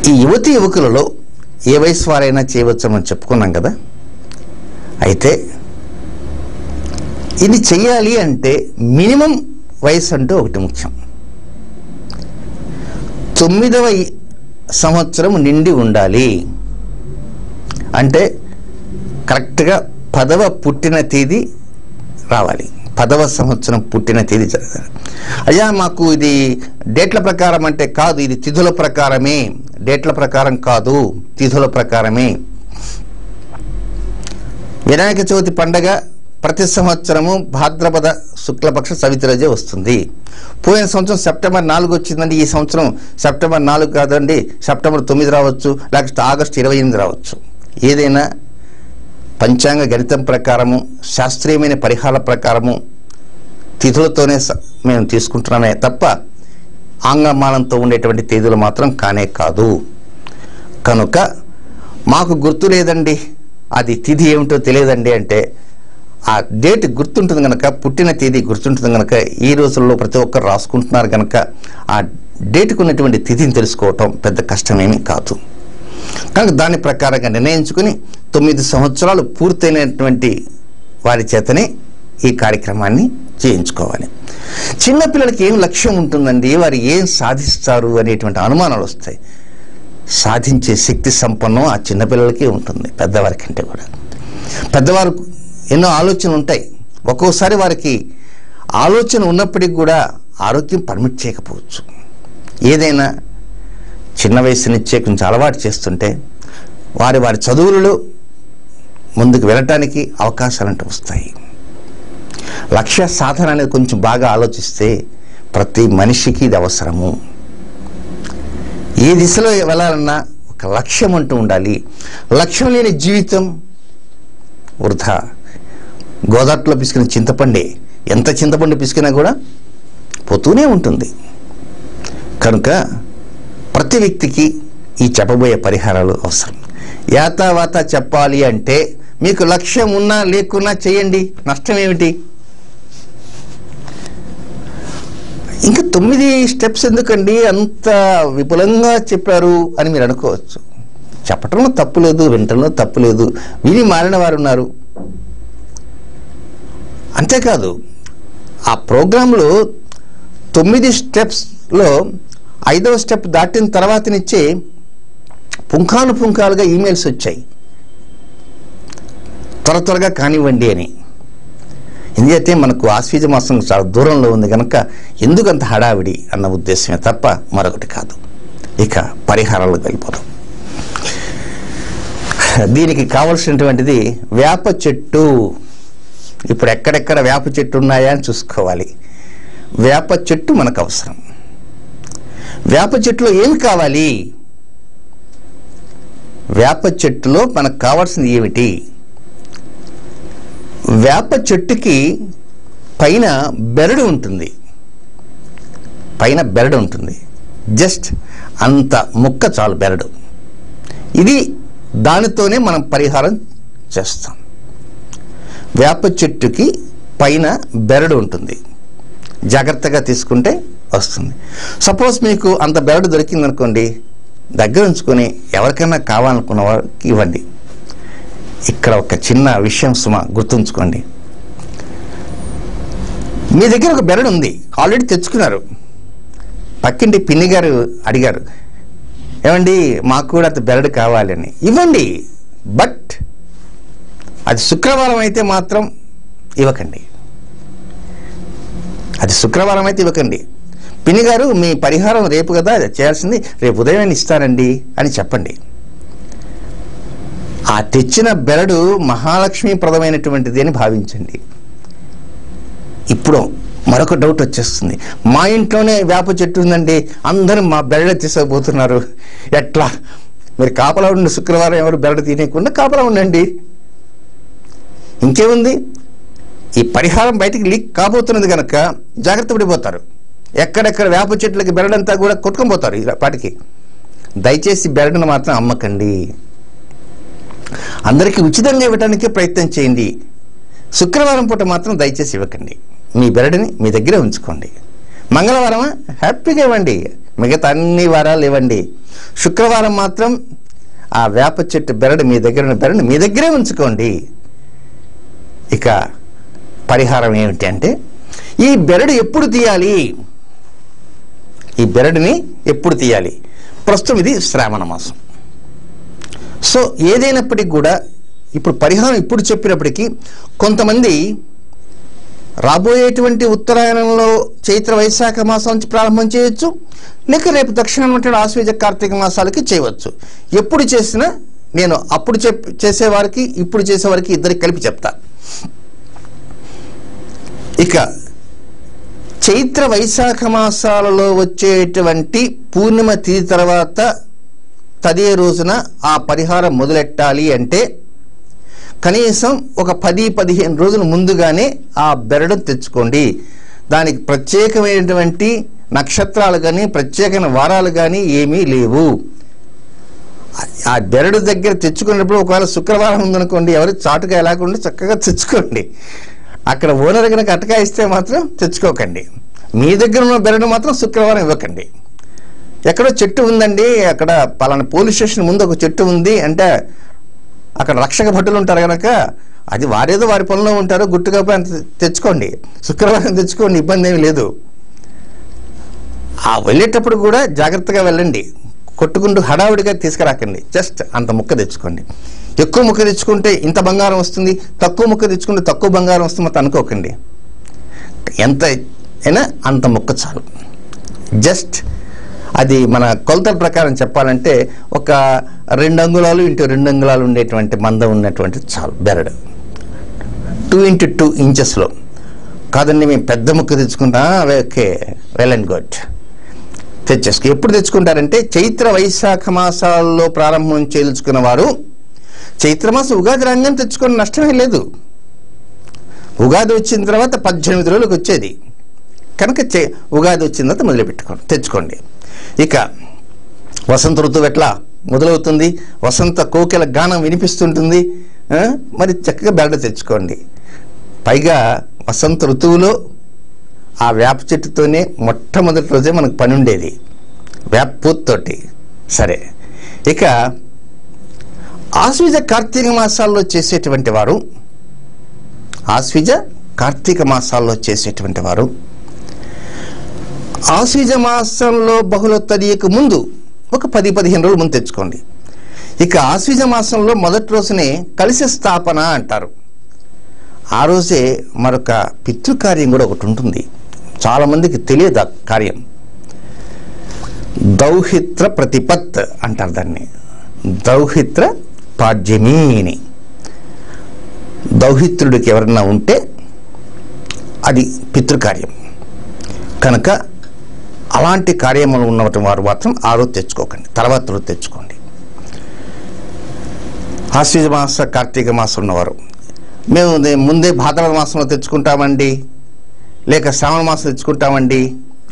ఈ యువకులలో ఏ వయసు వారైనా చేయవచ్చు మనం చెప్పుకున్నాం కదా. అయితే ఇది చెయ్యాలి అంటే మినిమం వయసు అంటూ ఒకటి ముఖ్యం. 9వ సంవత్సరం నిండి ఉండాలి. అంటే కరెక్ట్గా 10వ పుట్టిన తేదీ రావాలి, 10వ సంవత్సరం పుట్టిన తేదీ జరగాలి. అయ్యా మాకు ఇది డేట్ల ప్రకారం అంటే కాదు, ఇది తిథుల ప్రకారమే, డేట్ల ప్రకారం కాదు, తిథుల ప్రకారమే. వినాయక చవితి పండగ ప్రతి సంవత్సరము భాద్రపద శుక్లపక్ష చవితి రోజే వస్తుంది. పోయిన సంవత్సరం సెప్టెంబర్ 4 వచ్చిందండి, ఈ సంవత్సరం సెప్టెంబర్ 4 కాదండి, సెప్టెంబర్ 9 రావచ్చు, లేకపోతే ఆగస్టు 28 రావచ్చు. ఏదైనా పంచాంగ గణితం ప్రకారము, శాస్త్రీయమైన పరిహార ప్రకారము తిథులతోనే మేము తీసుకుంటున్నామే తప్ప ఆంగ్లమానంతో ఉండేటువంటి తేదీలు మాత్రం కానే కాదు. కనుక మాకు గుర్తు లేదండి, అది తిథి ఏమిటో తెలియదండి అంటే ఆ డేట్ గుర్తుంటుంది కనుక, పుట్టిన తేదీ గుర్తుంటుంది కనుక ఈ రోజుల్లో ప్రతి ఒక్కరు రాసుకుంటున్నారు కనుక ఆ డేట్కు ఉన్నటువంటి తిథిని తెలుసుకోవటం పెద్ద కష్టమేమీ కాదు. కనుక దాని ప్రకారంగా నిర్ణయించుకుని 9 సంవత్సరాలు పూర్తయినటువంటి వారి చేతనే ఈ కార్యక్రమాన్ని చేయించుకోవాలి. చిన్నపిల్లలకి ఏం లక్ష్యం ఉంటుందండి, వారు ఏం సాధిస్తారు అనేటువంటి అనుమానాలు వస్తాయి. సాధించే శక్తి సంపన్నం ఆ చిన్నపిల్లలకే ఉంటుంది, పెద్దవారి కంటే కూడా. పెద్దవారు ఎన్నో ఆలోచనలు ఉంటాయి, ఒక్కోసారి వారికి ఆలోచన ఉన్నప్పటికీ కూడా ఆరోగ్యం పర్మిట్ చేయకపోవచ్చు. ఏదైనా చిన్న వయసు నుంచే కొంచెం అలవాటు చేస్తుంటే వారి చదువులలో ముందుకు వెళ్ళటానికి అవకాశాలంటూ వస్తాయి. లక్ష్య సాధన అనేది కొంచెం బాగా ఆలోచిస్తే ప్రతి మనిషికి ఇది అవసరము. ఏ దిశలో వెళ్ళాలన్నా ఒక లక్ష్యం అంటూ ఉండాలి. లక్ష్యం లేని జీవితం వృధా. గోదాట్లో పిసికిన చింతపండే ఎంత చింతపండు పిసికినా కూడా పోతూనే ఉంటుంది. కనుక ప్రతి వ్యక్తికి ఈ చెప్పబోయే పరిహారాలు అవసరం. యాతావాత చెప్పాలి అంటే మీకు లక్ష్యం ఉన్నా లేకున్నా చేయండి, నష్టం ఏమిటి? ఇంకా 9 స్టెప్స్ ఎందుకండి అంత విపులంగా చెప్పారు అని మీరు అనుకోవచ్చు. చెప్పటంలో తప్పు లేదు, వినటంలో తప్పు లేదు. విని మారిన వారు ఉన్నారు. అంతేకాదు ఆ ప్రోగ్రాంలో 9 స్టెప్స్లో 5వ స్టెప్ దాటిన తర్వాతనిచ్చే పుంఖానుపుంఖాలుగా ఈమెయిల్స్ వచ్చాయి, త్వరగా కానివ్వండి అని. ఎందుకంటే మనకు ఆశ్వీజ మాసం చాలా దూరంలో ఉంది కనుక ఎందుకంత హడావిడి అన్న ఉద్దేశమే తప్ప మరొకటి కాదు. ఇక పరిహారాలకు వెళ్ళిపోతాం. దీనికి కావలసినటువంటిది వేప చెట్టు. ఇప్పుడు ఎక్కడెక్కడ వేప చెట్టు ఉన్నాయా అని చూసుకోవాలి. వేప చెట్టు మనకు అవసరం. వేప చెట్టులో ఏమి కావాలి? వేప చెట్టులో మనకు కావాల్సింది ఏమిటి? వేప చెట్టుకి పైన బెరడు ఉంటుంది. పైన బెరడు ఉంటుంది. జస్ట్ అంత ముక్క చాలు బెరడు. ఇది దానితోనే మనం పరిహారం చేస్తాం. వేప చెట్టుకి పైన బెరడు ఉంటుంది. జాగ్రత్తగా తీసుకుంటే వస్తుంది. సపోజ్ మీకు అంత బెరడు దొరికిందనుకోండి, దగ్గర ఉంచుకొని ఎవరికైనా కావాలనుకున్న వారికి ఇవ్వండి. ఇక్కడ ఒక చిన్న విషయం సుమా గుర్తుంచుకోండి. మీ దగ్గర ఒక బెరడు ఉంది, ఆల్రెడీ తెచ్చుకున్నారు. పక్కింటి పిన్ని గారు అడిగారు, ఏమండి మాకు కూడా అంత బెరడు కావాలని. ఇవ్వండి, బట్ అది శుక్రవారం అయితే మాత్రం ఇవ్వకండి. అది శుక్రవారం అయితే ఇవ్వకండి. పిన్ని గారు మీ పరిహారం రేపు కదా చేయాల్సింది, రేపు ఉదయం ఇస్తానండి అని చెప్పండి. ఆ తెచ్చిన బెరడు మహాలక్ష్మీప్రదమైనటువంటిది అని భావించండి. ఇప్పుడు మరొక డౌట్ వచ్చేస్తుంది, మా ఇంట్లోనే వేప చెట్టు ఉందండి, అందరూ మా బెరడు తీసుకోబోతున్నారు, ఎట్లా? మీరు కాపలా ఉండి శుక్రవారం ఎవరు బెరడు తినేయకుండా కాపలా ఉండండి. ఇంకేముంది? ఈ పరిహారం బయటికి లీక్ కాబోతున్నది కనుక జాగ్రత్త పడిపోతారు. ఎక్కడెక్కడ వేప చెట్లకి బెరడంతా కూడా కొట్టుకొని పోతారు పాటికి. దయచేసి బెరడును మాత్రం అమ్మకండి. అందరికీ ఉచితంగా ఇవ్వడానికి ప్రయత్నం చేయండి. శుక్రవారం పూట మాత్రం దయచేసి ఇవ్వకండి. మీ బెరడుని మీ దగ్గరే ఉంచుకోండి. మంగళవారమా హ్యాపీగా ఇవ్వండి, మిగతా అన్ని వారాలు ఇవ్వండి. శుక్రవారం మాత్రం ఆ వేప చెట్టు బెరడు మీ దగ్గర బెరడుని మీ దగ్గరే ఉంచుకోండి. ఇక పరిహారం ఏమిటి అంటే, ఈ బెరడు ఎప్పుడు తీయాలి? ఈ బెరడుని ఎప్పుడు తీయాలి? ప్రస్తుతం ఇది శ్రావణ మాసం. సో ఏదైనప్పటికీ కూడా ఇప్పుడు పరిహారం ఇప్పుడు చెప్పినప్పటికీ కొంతమంది రాబోయేటువంటి ఉత్తరాయణంలో చైత్ర వైశాఖ మాసం నుంచి ప్రారంభం చేయొచ్చు, లేక రేపు దక్షిణాయనం ఆశ్వీజ కార్తీక మాసాలకి చేయవచ్చు. ఎప్పుడు చేసినా నేను అప్పుడు చేసేవారికి ఇప్పుడు చేసేవారికి ఇద్దరికి కలిపి చెప్తా. ఇక చైత్ర వైశాఖ మాసాలలో వచ్చేటువంటి పూర్ణిమ తిథి తర్వాత తదే రోజున ఆ పరిహారం మొదలెట్టాలి అంటే కనీసం ఒక 10-15 రోజుల ముందుగానే ఆ బెరడు తెచ్చుకోండి. దానికి ప్రత్యేకమైనటువంటి నక్షత్రాలు కానీ ప్రత్యేకమైన వారాలు కానీ ఏమీ లేవు. ఆ బెరడు దగ్గర తెచ్చుకున్నప్పుడు ఒకవేళ శుక్రవారం ఉందనుకోండి, ఎవరు చాటుగా లేకుండా చక్కగా తెచ్చుకోండి. అక్కడ ఓనర్ కనుక అటకా ఇస్తే మాత్రం తెచ్చుకోకండి. మీ దగ్గర ఉన్న బెరడు మాత్రం శుక్రవారం ఇవ్వకండి. ఎక్కడో చెట్టు ఉందండి, అక్కడ పలానా పోలీస్ స్టేషన్ ముందు ఒక చెట్టు ఉంది అంటే అక్కడ రక్షక భటులు ఉంటారు కనుక అది వారేదో వారి పనిలో ఉంటారు, గుట్టుగా తెచ్చుకోండి. శుక్రవారం తెచ్చుకోండి, ఇబ్బంది ఏమి లేదు. ఆ వెళ్ళేటప్పుడు కూడా జాగ్రత్తగా వెళ్ళండి, కొట్టుకుంటూ హడావుడిగా తీసుకురాకండి. జస్ట్ అంత ముక్క తెచ్చుకోండి. ఎక్కువ ముక్క తెచ్చుకుంటే ఇంత బంగారం వస్తుంది, తక్కువ ముక్క తెచ్చుకుంటే తక్కువ బంగారం వస్తుంది మొత్తం అనుకోకండి. ఎంత అయినా అంత ముక్క చాలు. జస్ట్ అది మన కొలతల ప్రకారం చెప్పాలంటే ఒక 2 అంగుళాలు ఇంటూ 2 అంగుళాలు ఉండేటువంటి మందం ఉన్నటువంటి చాలు బెరడు. 2 x 2 ఇంచెస్లో కాదండి మేము పెద్ద ముక్క తెచ్చుకుంటా, ఓకే, వెల్ అండ్ గుడ్, తెచ్చేసుకో. ఎప్పుడు తెచ్చుకుంటారంటే చైత్ర వైశాఖ మాసాల్లో ప్రారంభం చేయించుకున్న వారు చైత్రమాసం ఉగాది రంగం తెచ్చుకుని నష్టమే లేదు. ఉగాది వచ్చిన తర్వాత 18 రోజులకు వచ్చేది కనుక ఉగాది వచ్చిన తర్వాత మొదలుపెట్టుకోండి, తెచ్చుకోండి. ఇక వసంత ఋతువు ఎట్లా మొదలవుతుంది, వసంత కోకిల గానం వినిపిస్తుంటుంది, మరి చక్కగా బెరడు తెచ్చుకోండి. పైగా వసంత ఋతువులో ఆ వేప చెట్టుతోనే మొట్టమొదటి రోజే మనకు పని ఉండేది, వేప పూతతోటి. సరే, ఇక ఆశ్వీజ కార్తీక మాసాల్లో చేసేటువంటి వారు, ఆశ్వీజ కార్తీక మాసాల్లో చేసేటువంటి వారు ఆశ్వీజ మాసంలో బహుళ తదియకు ముందు ఒక 10-15 రోజుల ముందు తెచ్చుకోండి. ఇక ఆశ్వీజ మాసంలో మొదటి రోజునే కలశ స్థాపన అంటారు. ఆ రోజే మరొక పితృకార్యం కూడా ఒకటి ఉంటుంది, చాలా మందికి తెలియదు ఆ కార్యం. దౌహిత్ర ప్రతిపత్ అంటారు దాన్ని, దౌహిత్ర పాడ్యమీని. దౌహిత్రుడికి ఎవరన్నా ఉంటే అది పితృకార్యం కనుక అలాంటి కార్యములు ఉన్నటువంటి వారు మాత్రం ఆ రోజు తెచ్చుకోకండి, తర్వాత రోజు తెచ్చుకోండి. ఆశ్వీజ మాస కార్తీక మాసం ఉన్నవారు మేము ముందే భాద్రపద మాసంలో తెచ్చుకుంటామండి, లేక శ్రావణ మాసం తెచ్చుకుంటామండి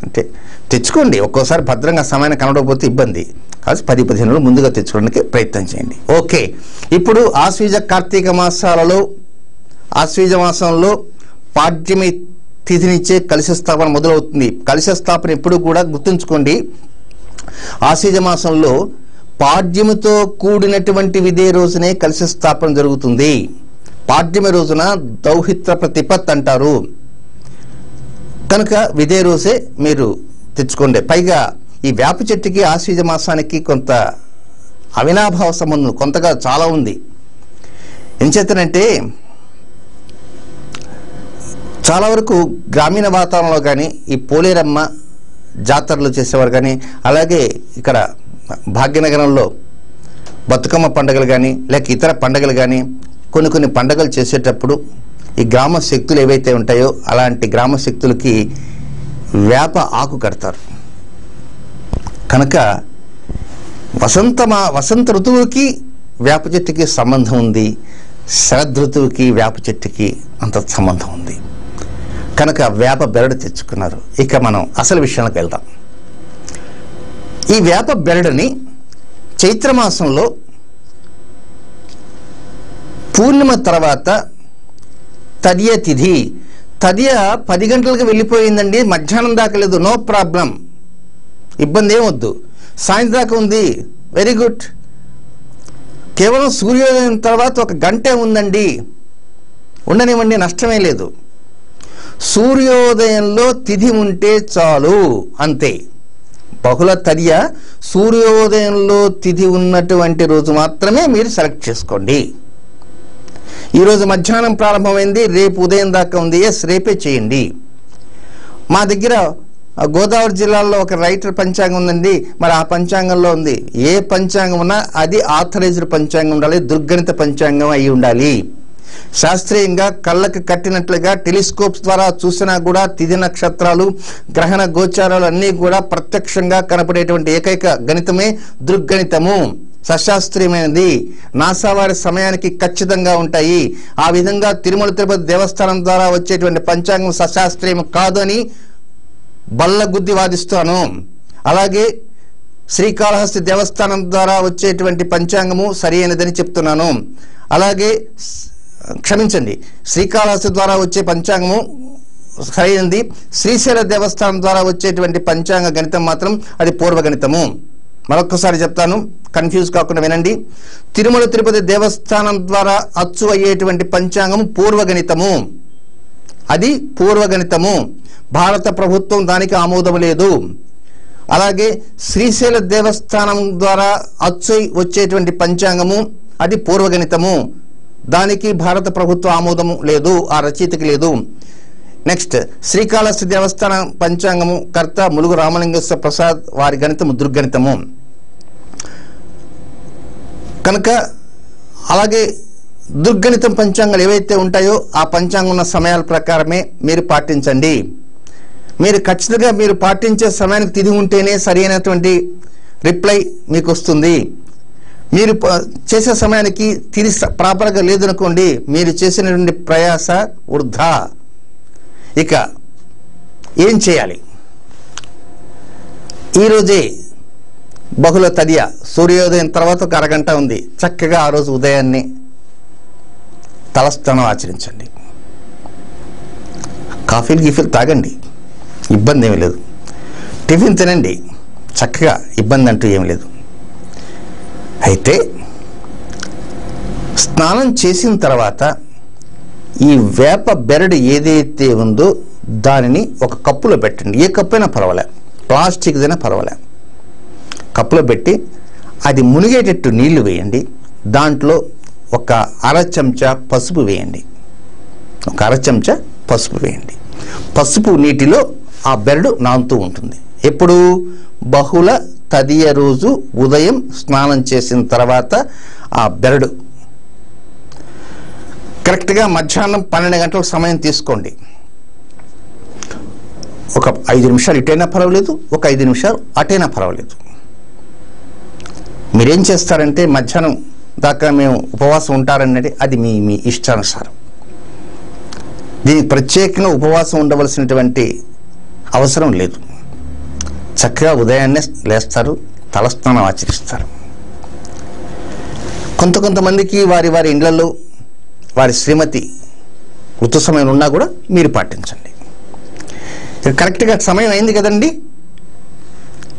అంటే తెచ్చుకోండి. ఒక్కోసారి భద్రంగా సమయాన్ని కనబడకపోతే ఇబ్బంది, కాదు 10-15 రోజులు ముందుగా తెచ్చుకోవడానికి ప్రయత్నం చేయండి. ఓకే, ఇప్పుడు ఆశ్వీజ కార్తీక మాసాలలో ఆశ్వీజ మాసంలో పాడ్యమి తిథినిచ్చే కలశ స్థాపన మొదలవుతుంది. కలశ స్థాపన ఎప్పుడు కూడా గుర్తుంచుకోండి, ఆశ్వీజ మాసంలో పాడ్యమితో కూడినటువంటి విదే రోజునే కలశ స్థాపన జరుగుతుంది. పాడ్యమి రోజున దౌహిత్ర ప్రతిపత్ అంటారు కనుక విదే రోజే మీరు తెచ్చుకోండి. పైగా ఈ వేప చెట్టుకి ఆశ్వీజ మాసానికి కొంత అవినాభావ సంబంధం కొంతగా చాలా ఉంది. ఏం చేతనంటే చాలా వరకు గ్రామీణ వాతావరణంలో కానీ ఈ పోలేరమ్మ జాతరలు చేసేవారు కానీ, అలాగే ఇక్కడ భాగ్యనగరంలో బతుకమ్మ పండుగలు కానీ లేక ఇతర పండుగలు కానీ కొన్ని పండుగలు చేసేటప్పుడు ఈ గ్రామ శక్తులు ఏవైతే ఉంటాయో అలాంటి గ్రామ శక్తులకి వేప ఆకు కడతారు. కనుక వసంత ఋతువుకి వేప చెట్టుకి సంబంధం ఉంది, శరదృతువుకి వేప చెట్టుకి అంత సంబంధం ఉంది కనుక వేప బెరడు తెచ్చుకున్నారు. ఇక మనం అసలు విషయానికి వెళ్దాం. ఈ వేప బెరడుని చైత్రమాసంలో పూర్ణిమ తర్వాత తదియ తిథి, తదియ 10 గంటలకు వెళ్ళిపోయిందండి, మధ్యాహ్నం దాకా లేదు, నో ప్రాబ్లం, ఇబ్బంది ఏమొద్దు, సాయంత్రం దాకా ఉంది, వెరీ గుడ్. కేవలం సూర్యోదయం తర్వాత 1 గంటే ఉందండి, ఉండనివ్వండి, నష్టమే లేదు. సూర్యోదయంలో తిథి ఉంటే చాలు, అంతే. బహుళ తదియ సూర్యోదయంలో తిథి ఉన్నటువంటి రోజు మాత్రమే మీరు సెలెక్ట్ చేసుకోండి. ఈరోజు మధ్యాహ్నం ప్రారంభమైంది, రేపు ఉదయం దాకా ఉంది, ఎస్ రేపే చేయండి. మా దగ్గర గోదావరి జిల్లాలో ఒక రైటర్ పంచాంగం ఉందండి, మరి ఆ పంచాంగంలో ఉంది. ఏ పంచాంగం ఉన్నా అది ఆథరైజ్డ్ పంచాంగం ఉండాలి, దుర్గణిత పంచాంగం అయి ఉండాలి. శాస్త్రీయంగా కళ్ళకి కట్టినట్లుగా టెలిస్కోప్స్ ద్వారా చూసినా కూడా తిథి నక్షత్రాలు గ్రహణ గోచారాలు అన్నీ కూడా ప్రత్యక్షంగా కనపడేటువంటి ఏకైక గణితమే దృగ్గణితము. సశాస్త్రీయమైనది, నాసా వారి సమయానికి ఖచ్చితంగా ఉంటాయి. ఆ విధంగా తిరుమల తిరుపతి దేవస్థానం ద్వారా వచ్చేటువంటి పంచాంగం సశాస్త్రీయం కాదు అని బల్లగుద్ది వాదిస్తాను. అలాగే శ్రీకాళహస్తి దేవస్థానం ద్వారా వచ్చేటువంటి పంచాంగము సరి అయినదని చెప్తున్నాను. అలాగే క్షమించండి, శ్రీకాళహస్తి ద్వారా వచ్చే పంచాంగము సరైనది, శ్రీశైల దేవస్థానం ద్వారా వచ్చేటువంటి పంచాంగ గణితం మాత్రం అది పూర్వగణితము. మరొకసారి చెప్తాను, కన్ఫ్యూజ్ కాకుండా వినండి. తిరుమల తిరుపతి దేవస్థానం ద్వారా అచ్చు అయ్యేటువంటి పంచాంగము పూర్వగణితము, అది పూర్వగణితము, భారత ప్రభుత్వం దానికి ఆమోదం లేదు. అలాగే శ్రీశైల దేవస్థానం ద్వారా అచ్చు వచ్చేటువంటి పంచాంగము అది పూర్వగణితము, దానికి భారత ప్రభుత్వ ఆమోదము లేదు, ఆ రచయితకి లేదు. నెక్స్ట్, శ్రీకాళహస్తి దేవస్థాన పంచాంగము కర్త ములుగు రామలింగేశ్వర ప్రసాద్, వారి గణితము దుర్గణితము కనుక. అలాగే దుర్గణితం పంచాంగాలు ఏవైతే ఉంటాయో ఆ పంచాంగం ఉన్న సమయాల ప్రకారమే మీరు పాటించండి. మీరు ఖచ్చితంగా మీరు పాటించే సమయానికి తిథి ఉంటేనే సరైనటువంటి రిప్లై మీకు వస్తుంది. మీరు చేసే సమయానికి తిథి ప్రాపర్గా లేదనుకోండి, మీరు చేసినటువంటి ప్రయాస వృధా. ఇక ఏం చేయాలి? ఈరోజే బహుళ తదియ, సూర్యోదయం తర్వాత ఒక అరగంట ఉంది. చక్కగా ఆ రోజు ఉదయాన్నే తలస్నానం ఆచరించండి. కాఫీలు గిఫీలు తాగండి, ఇబ్బంది ఏమీ లేదు. టిఫిన్ తినండి, చక్కగా ఇబ్బంది అంటూ ఏమి లేదు. అయితే స్నానం చేసిన తర్వాత ఈ వేప బెరడు ఏదైతే ఉందో దానిని ఒక కప్పులో పెట్టండి. ఏ కప్పు అయినా పర్వాలే, ప్లాస్టిక్దైనా పర్వాలే. కప్పులో పెట్టి అది మునిగేటట్టు నీళ్లు వేయండి. దాంట్లో ఒక అర చెంచా పసుపు వేయండి. ఒక అర చెంచా పసుపు వేయండి. పసుపు నీటిలో ఆ బెరడు నానుతూ ఉంటుంది. ఎప్పుడు? బహుళ తదియ రోజు ఉదయం స్నానం చేసిన తర్వాత ఆ బెరడు కరెక్ట్గా మధ్యాహ్నం 12 గంటల సమయం తీసుకోండి. ఒక 5 నిమిషాలు ఇటైనా పర్వాలేదు, ఒక 5 నిమిషాలు అటైనా పర్వాలేదు. మీరేం చేస్తారంటే మధ్యాహ్నం దాకా మేము ఉపవాసం ఉంటారనేది అది మీ ఇష్టానుసారం. దీనికి ప్రత్యేకంగా ఉపవాసం ఉండవలసినటువంటి అవసరం లేదు. చక్కగా ఉదయాన్నే లేస్తారు, తలస్నానం ఆచరిస్తారు. కొంతమందికి వారి ఇళ్లలో వారి శ్రీమతి ఋతు సమయం ఉన్నా కూడా మీరు పాటించండి. కరెక్ట్గా సమయం అయింది కదండి,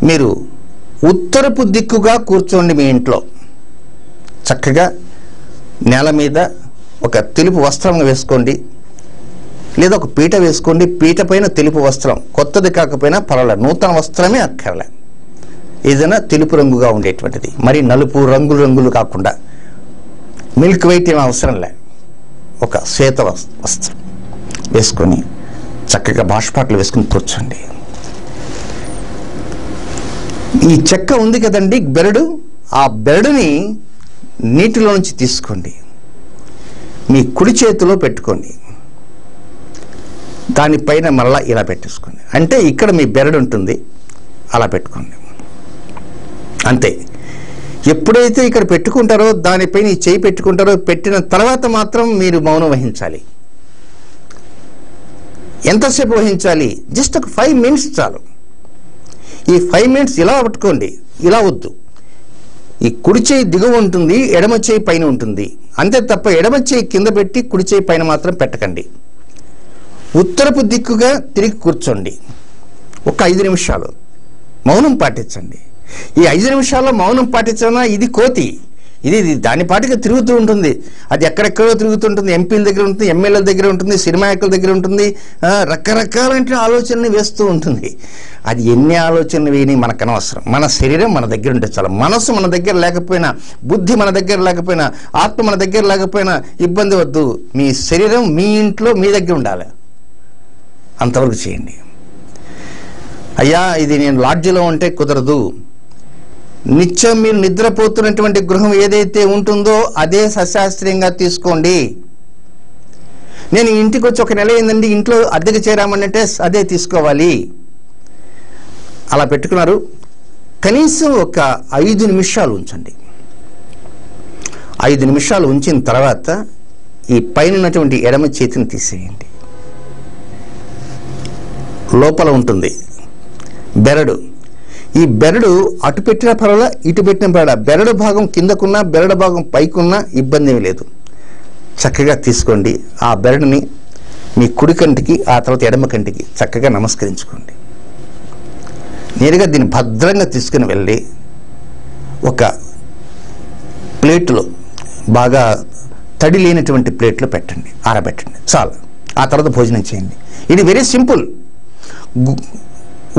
మీరు ఉత్తరపు దిక్కుగా కూర్చోండి. మీ ఇంట్లో చక్కగా నేల మీద ఒక తెలుపు వస్త్రం వేసుకోండి, లేదా ఒక పీట వేసుకోండి. పీట పైన తెలుపు వస్త్రం, కొత్తది కాకపోయినా పర్వాలేదు, నూతన వస్త్రమే అక్కర్లే. ఏదైనా తెలుపు రంగుగా ఉండేటువంటిది, మరి నలుపు రంగులు కాకుండా మిల్క్ వైట్ ఏం అవసరం లే, ఒక శ్వేత వస్త్రం వేసుకొని చక్కగా బాష్పాట్లు వేసుకుని కూర్చోండి. ఈ చెక్క ఉంది కదండి బెరడు, ఆ బెరడుని నీటిలో నుంచి తీసుకోండి, మీ కుడి చేతిలో పెట్టుకోండి. దానిపైన మళ్ళా ఇలా పెట్టేసుకోండి. అంటే ఇక్కడ మీ బెరడు ఉంటుంది, అలా పెట్టుకోండి. అంతే. ఎప్పుడైతే ఇక్కడ పెట్టుకుంటారో దానిపైన ఈ చేయి పెట్టుకుంటారో, పెట్టిన తర్వాత మాత్రం మీరు మౌనం వహించాలి. ఎంతసేపు వహించాలి? జస్ట్ ఒక 5 మినిట్స్ చాలు. ఈ 5 మినిట్స్ ఇలా పట్టుకోండి, ఇలా వద్దు. ఈ కుడి చేయి దిగువ ఉంటుంది, ఎడమ చేయి పైన ఉంటుంది. అంతే తప్ప ఎడమ చేయి కింద పెట్టి కుడి చేయి పైన మాత్రం పెట్టకండి. ఉత్తరపు దిక్కుగా తిరిగి కూర్చోండి. ఒక 5 నిమిషాలు మౌనం పాటించండి. ఈ 5 నిమిషాల్లో మౌనం పాటించడం ఇది కోతి, ఇది దాని పాటిగా తిరుగుతూ ఉంటుంది. అది ఎక్కడెక్కడో తిరుగుతుంటుంది, ఎంపీల దగ్గర ఉంటుంది, ఎమ్మెల్యేల దగ్గర ఉంటుంది, సినిమా యాక్టర్ల దగ్గర ఉంటుంది, రకరకాలంటే ఆలోచనలు వేస్తూ ఉంటుంది. అది ఎన్ని ఆలోచనలు వేయని మనకు అనవసరం. మన శరీరం మన దగ్గర ఉంటే చాలా. మనసు మన దగ్గర లేకపోయినా, బుద్ధి మన దగ్గర లేకపోయినా, ఆత్మ మన దగ్గర లేకపోయినా ఇబ్బంది వద్దు. మీ శరీరం మీ ఇంట్లో మీ దగ్గర ఉండాలి, అంతవరకు చేయండి. అయ్యా ఇది నేను లాడ్జిలో ఉంటే కుదరదు, నిత్యం మీరు నిద్రపోతున్నటువంటి గృహం ఏదైతే ఉంటుందో అదే సశాస్త్రీయంగా తీసుకోండి. నేను ఇంటికి వచ్చి 1 నెల అయిందండి, ఇంట్లో అద్దెకి చేరామనంటే అదే తీసుకోవాలి. అలా పెట్టుకున్నారు. కనీసం ఒక 5 నిమిషాలు ఉంచండి. 5 నిమిషాలు ఉంచిన తర్వాత ఈ పైన ఉన్నటువంటి ఎడమ చేతిని తీసేయండి. లోపల ఉంటుంది బెరడు. ఈ బెరడు అటు పెట్టిన పర్వాలా, ఇటు పెట్టిన పర్వాలా, బెరడు భాగం కిందకున్నా బెరడు భాగం పైకున్నా ఇబ్బంది ఏమి లేదు. చక్కగా తీసుకోండి. ఆ బెరడుని మీ కుడి కంటికి, ఆ తర్వాత ఎడమ కంటికి చక్కగా నమస్కరించుకోండి. నేరుగా దీన్ని భద్రంగా తీసుకుని వెళ్ళి ఒక ప్లేట్లో, బాగా తడి లేనటువంటి ప్లేట్లో పెట్టండి, ఆరబెట్టండి, చాలు. ఆ తర్వాత భోజనం చేయండి. ఇది వెరీ సింపుల్.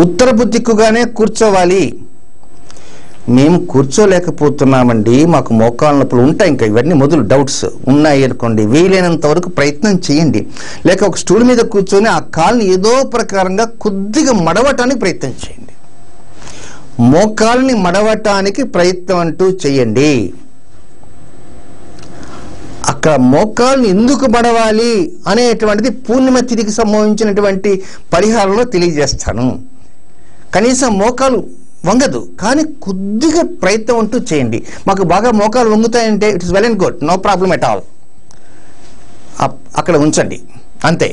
ఉత్తరపు దిక్కుగానే కూర్చోవాలి. మేము కూర్చోలేకపోతున్నామండి, మాకు మోకాళ్ళ నొప్పులు ఉంటాయి, ఇంకా ఇవన్నీ మొదలు డౌట్స్ ఉన్నాయి అనుకోండి, వీలైనంత వరకు ప్రయత్నం చేయండి. లేక ఒక స్టూల్ మీద కూర్చొని ఆ కాళ్ళని ఏదో ప్రకారంగా కొద్దిగా మడవటానికి ప్రయత్నం చేయండి. మోకాళ్ళని మడవటానికి ప్రయత్నం అంటూ చేయండి. అక్కడ మోకాళ్ళని ఎందుకు మడవాలి అనేటువంటిది పూర్ణిమ తిథికి సంబంధించినటువంటి పరిహారంలో తెలియజేస్తాను. కనీసం మోకాలు వంగదు, కానీ కొద్దిగా ప్రయత్నం అంటూ చేయండి. మాకు బాగా మోకాలు వంగుతాయంటే it is well and good, no problem at all. అక్కడ ఉంచండి అంతే.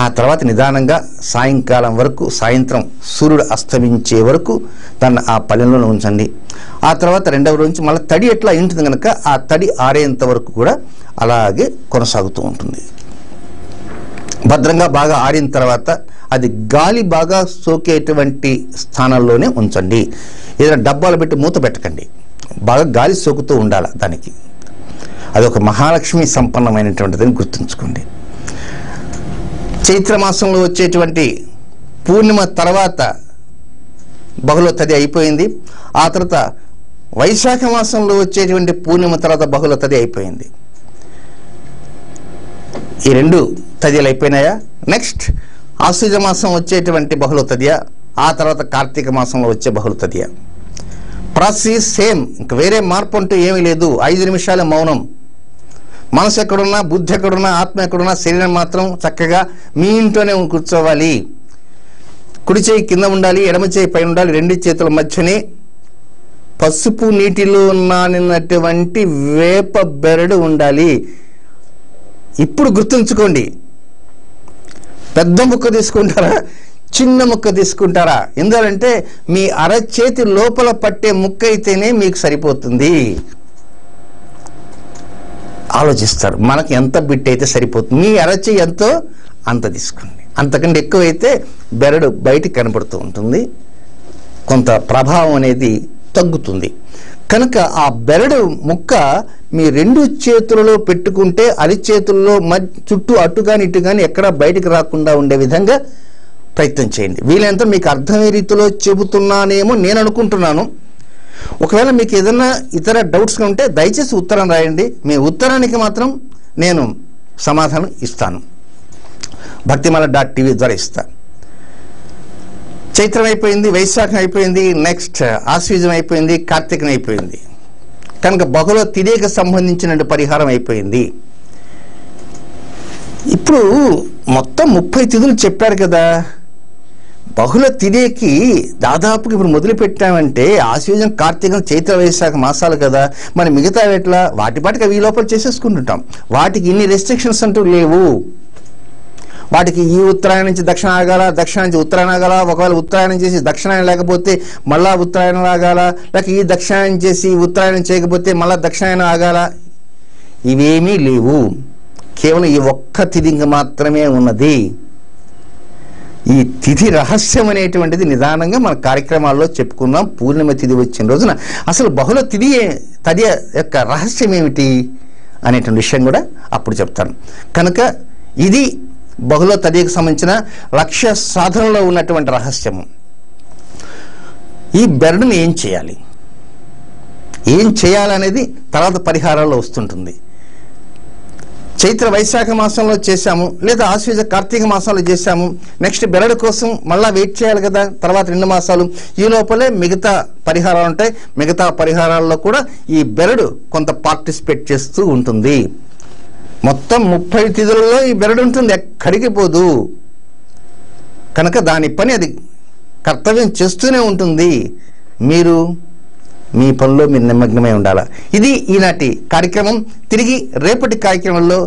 ఆ తర్వాత నిదానంగా సాయంకాలం వరకు, సాయంత్రం సూర్యుడు అస్తమించే వరకు దాన్ని ఆ పల్లెంలోనే ఉంచండి. ఆ తర్వాత రెండవ రోజు మళ్ళీ తడి ఎట్లా ఉంటుంది కనుక ఆ తడి ఆరేంత వరకు కూడా అలాగే కొనసాగుతూ ఉంటుంది. భద్రంగా బాగా ఆరిన తర్వాత అది గాలి బాగా సోకేటువంటి స్థానంలోనే ఉంచండి. ఏదైనా డబ్బాలు పెట్టి మూత పెట్టకండి, బాగా గాలి సోకుతూ ఉండాలి దానికి. అది ఒక మహాలక్ష్మి సంపన్నమైనటువంటిదని గుర్తుంచుకోండి. చైత్రమాసంలో వచ్చేటువంటి పూర్ణిమ తర్వాత బహుళ తది అయిపోయింది. ఆ తర్వాత వైశాఖ మాసంలో వచ్చేటువంటి పూర్ణిమ తర్వాత బహుళ తది అయిపోయింది. ఈ రెండు తదియలు అయిపోయినాయా? నెక్స్ట్ ఆశ్వయుజ మాసం వచ్చేటువంటి బహుళ తదియ, ఆ తర్వాత కార్తీక మాసంలో వచ్చే బహుళ తదియ. ప్రాసెస్ సేమ్, ఇంకా వేరే మార్పు అంటూ ఏమీ లేదు. 5 నిమిషాల మౌనం. మనసు ఎక్కడున్నా, బుద్ధి ఎక్కడున్నా, ఆత్మ ఎక్కడున్నా, శరీరం మాత్రం చక్కగా మీ ఇంట్లోనే కూర్చోవాలి. కుడి చేయి కింద ఉండాలి, ఎడమ చేయి పైన ఉండాలి. 2 చేతుల మధ్యనే పసుపు నీటిలో నానినటువంటి వేప బెరడు ఉండాలి. ఇప్పుడు గుర్తుంచుకోండి, పెద్ద ముక్క తీసుకుంటారా, చిన్న ముక్క తీసుకుంటారా? ఎందుకంటే మీ అరచేతి లోపల పట్టే ముక్క అయితేనే మీకు సరిపోతుంది. ఆలోచిస్తారు, మనకి ఎంత బిట్ అయితే సరిపోతుంది, మీ అరచేయి ఎంతో అంత తీసుకోండి. అంతకంటే ఎక్కువైతే బెరడు బయటికి కనపడుతూ ఉంటుంది, కొంత ప్రభావం అనేది తగ్గుతుంది. కనుక ఆ బెరడు ముక్క మీ 2 చేతులలో పెట్టుకుంటే అరిచేతుల్లో చుట్టూ అటు కానీ ఇటు కానీ ఎక్కడ బయటికి రాకుండా ఉండే విధంగా ప్రయత్నం చేయండి. వీలైనంత మీకు అర్థమయ్యే రీతిలో చెబుతున్నానేమో నేను అనుకుంటున్నాను. ఒకవేళ మీకు ఏదైనా ఇతర డౌట్స్ ఉంటే దయచేసి ఉత్తరం రాయండి. మీ ఉత్తరానికి మాత్రం నేను సమాధానం ఇస్తాను, భక్తిమాల.tv ద్వారా ఇస్తాను. చైత్రం అయిపోయింది, వైశాఖం అయిపోయింది, నెక్స్ట్ ఆశ్వయుజం అయిపోయింది, కార్తీకం అయిపోయింది. కనుక బహుళ తిథికి సంబంధించిన పరిహారం అయిపోయింది. ఇప్పుడు మొత్తం 30 తిథులు చెప్పారు కదా. బహుళ తిథికి దాదాపుగా ఇప్పుడు మొదలు పెట్టామంటే ఆశ్వయుజం, కార్తీకం, చైత్ర, వైశాఖ మాసాలు కదా. మరి మిగతా ఎట్లా వాటి పాటికి అవి లోపల చేసేసుకుంటుంటాం. వాటికి ఇన్ని రెస్ట్రిక్షన్స్ అంటూ లేవు. వాటికి ఈ ఉత్తరాయణం నుంచి దక్షిణ ఆగాల, దక్షిణ నుంచి ఉత్తరాయణ ఆగాల, ఒకవేళ ఉత్తరాయణం చేసి దక్షిణాయనం లేకపోతే మళ్ళా ఉత్తరాయణం ఆగాల, లేక ఈ దక్షిణాయనం చేసి ఉత్తరాయణం చేయకపోతే మళ్ళా దక్షిణాయనం ఆగాల. ఇవేమీ లేవు. కేవలం ఈ ఒక్క తిథి మాత్రమే ఉన్నది. ఈ తిథి రహస్యం అనేటువంటిది నిదానంగా మన కార్యక్రమాల్లో చెప్పుకుందాం. పూర్ణిమ తిథి వచ్చిన రోజున అసలు బహుళ తిథి యొక్క రహస్యం ఏమిటి అనేటువంటి విషయం కూడా అప్పుడు చెప్తాను. కనుక ఇది బహుళ తదికి సంబంధించిన లక్ష్య సాధనలో ఉన్నటువంటి రహస్యము. ఈ బెరడుని ఏం చేయాలనేది తర్వాత పరిహారాల్లో వస్తుంటుంది. చైత్ర వైశాఖ మాసంలో చేశాము, లేదా ఆశ్వయుజ కార్తీక మాసంలో చేశాము. నెక్స్ట్ బెరడు కోసం మళ్ళీ వెయిట్ చేయాలి కదా, తర్వాత 2 మాసాలు. ఈ లోపలే మిగతా పరిహారాలు ఉంటాయి. మిగతా పరిహారాల్లో కూడా ఈ బెరడు కొంత పార్టిసిపేట్ చేస్తూ ఉంటుంది. మొత్తం 30 తిథులలో ఈ బెరడు ఉంటుంది, ఎక్కడికి పోదు. కనుక దాని పని అది కర్తవ్యం చేస్తూనే ఉంటుంది. మీరు మీ పనిలో మీరు నిమగ్నమై ఉండాలి. ఇది ఈనాటి కార్యక్రమం. తిరిగి రేపటి కార్యక్రమంలో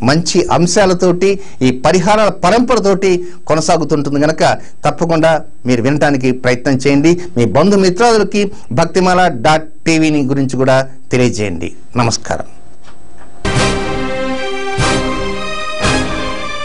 మంచి అంశాలతోటి ఈ పరిహారాల పరంపరతోటి కొనసాగుతుంటుంది. కనుక తప్పకుండా మీరు వినటానికి ప్రయత్నం చేయండి. మీ బంధుమిత్రాదులకి భక్తిమాల.tvని గురించి కూడా తెలియజేయండి. నమస్కారం.